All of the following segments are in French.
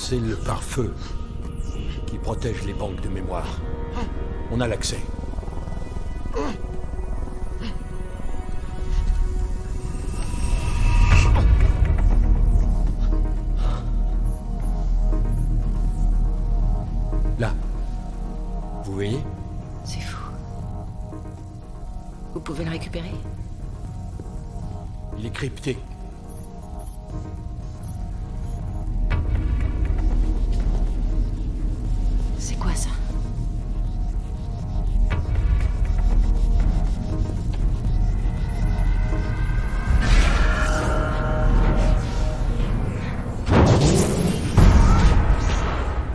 C'est le pare-feu qui protège les banques de mémoire. On a l'accès. Là. Vous voyez? C'est fou. Vous pouvez le récupérer? Il est crypté. C'est quoi ça?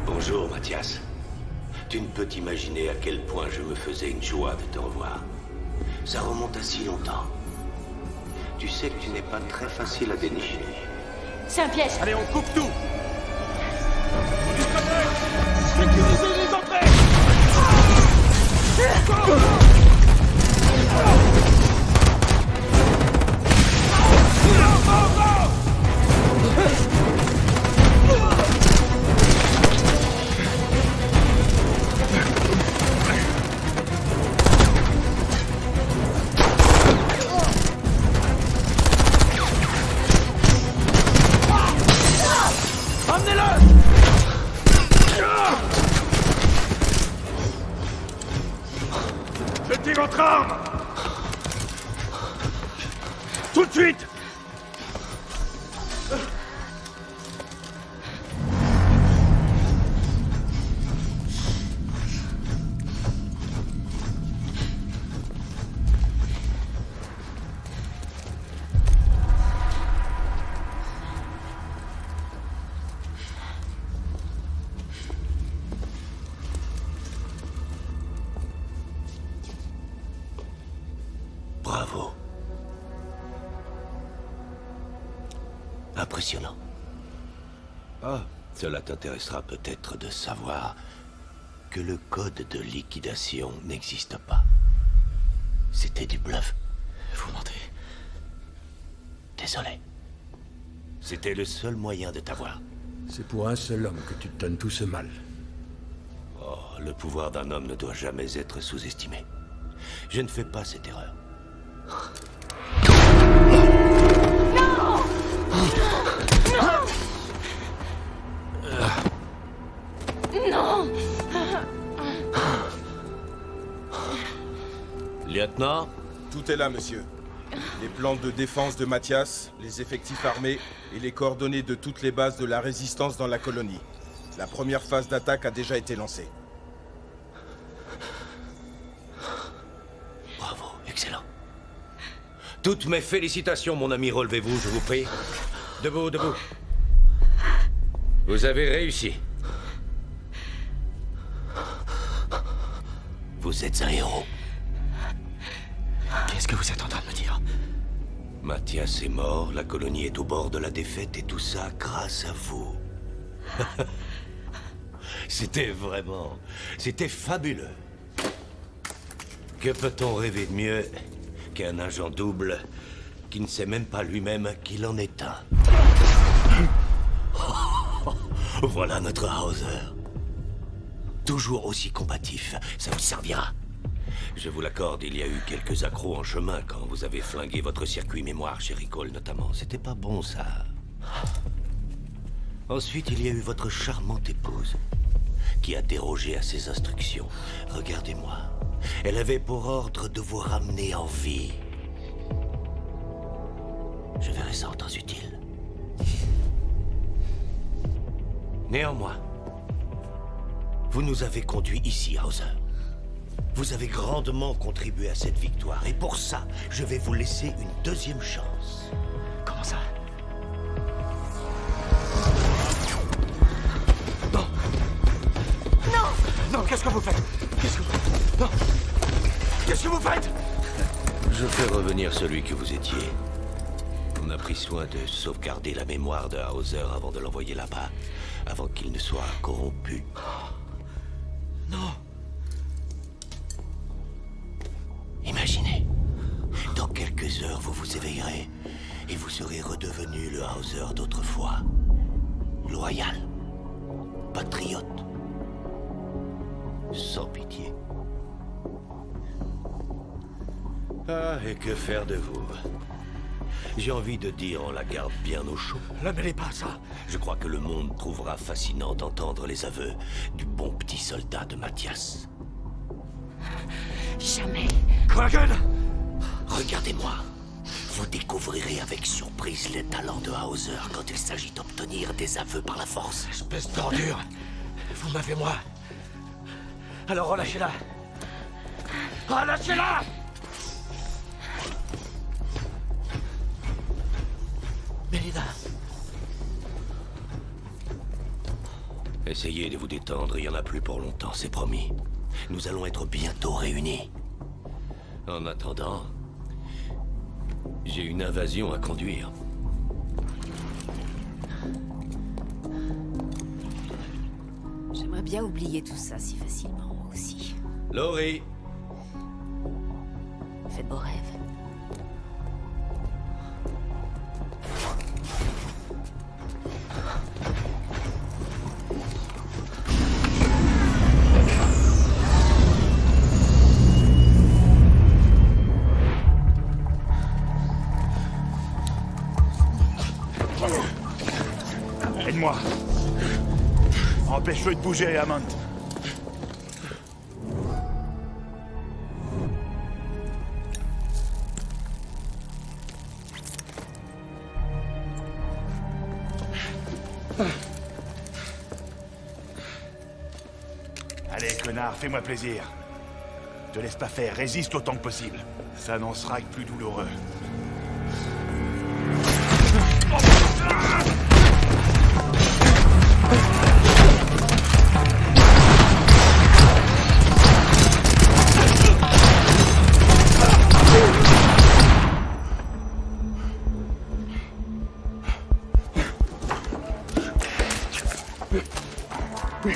Bonjour, Mathias. Tu ne peux t'imaginer à quel point je me faisais une joie de te revoir. Ça remonte à si longtemps. Tu sais que tu n'es pas très facile à dénicher. C'est un piège! Allez, on coupe tout! Sécurisez les entrées! Jetez votre arme! Tout de suite! Bravo. Impressionnant. Ah, cela t'intéressera peut-être de savoir que le code de liquidation n'existe pas. C'était du bluff. Vous mentez. Désolé. C'était le seul moyen de t'avoir. C'est pour un seul homme que tu te donnes tout ce mal. Oh, le pouvoir d'un homme ne doit jamais être sous-estimé. Je ne fais pas cette erreur. Non! Lieutenant, Tout est là, monsieur. Les plans de défense de Mathias, les effectifs armés et les coordonnées de toutes les bases de la résistance dans la colonie. La première phase d'attaque a déjà été lancée. bravo, excellent. Toutes mes félicitations, mon ami. Relevez-vous, je vous prie. Debout, debout. Vous avez réussi. Vous êtes un héros. Qu'est-ce que vous êtes en train de me dire? Mathias est mort, la colonie est au bord de la défaite et tout ça grâce à vous. C'était fabuleux. Que peut-on rêver de mieux qu'un agent double qui ne sait même pas lui-même qu'il en est un? Voilà notre Hauser. Toujours aussi combatif, ça vous servira. Je vous l'accorde, il y a eu quelques accros en chemin quand vous avez flingué votre circuit mémoire chez Ricole notamment. C'était pas bon, ça. Ensuite, il y a eu votre charmante épouse qui a dérogé à ses instructions. Regardez-moi. Elle avait pour ordre de vous ramener en vie. Je verrai ça en temps utile. Néanmoins, vous nous avez conduits ici, Hauser. Vous avez grandement contribué à cette victoire. Et pour ça, je vais vous laisser une deuxième chance. Comment ça? Non. Non, qu'est-ce que vous faites? Qu'est-ce que vous... Non! Qu'est-ce que vous faites? Je fais revenir celui que vous étiez. On a pris soin de sauvegarder la mémoire de Hauser avant de l'envoyer là-bas, avant qu'il ne soit corrompu. Non! Imaginez, dans quelques heures, vous vous éveillerez et vous serez redevenu le Hauser d'autrefois. Loyal, compatriotes. Sans pitié. Ah, et que faire de vous? J'ai envie de dire, on la garde bien au chaud. Ne mêlez pas ça. Je crois que le monde trouvera fascinant d'entendre les aveux du bon petit soldat de Mathias. Jamais. Kraken! Regardez-moi. Vous découvrirez avec surprise les talents de Hauser quand il s'agit d'obtenir des aveux par la force. Espèce d'ordure. Vous m'avez moi. Alors relâchez-la. Relâchez-la! Mélina. Essayez de vous détendre, il n'y en a plus pour longtemps, c'est promis. Nous allons être bientôt réunis. En attendant, j'ai une invasion à conduire. J'aimerais bien oublier tout ça si facilement, moi aussi. Laurie! Faites beaux rêves. Aide-moi. Empêche-le de bouger, Hammond. Allez, connard, fais-moi plaisir. Te laisse pas faire, résiste autant que possible. Ça n'en sera que plus douloureux. Oui.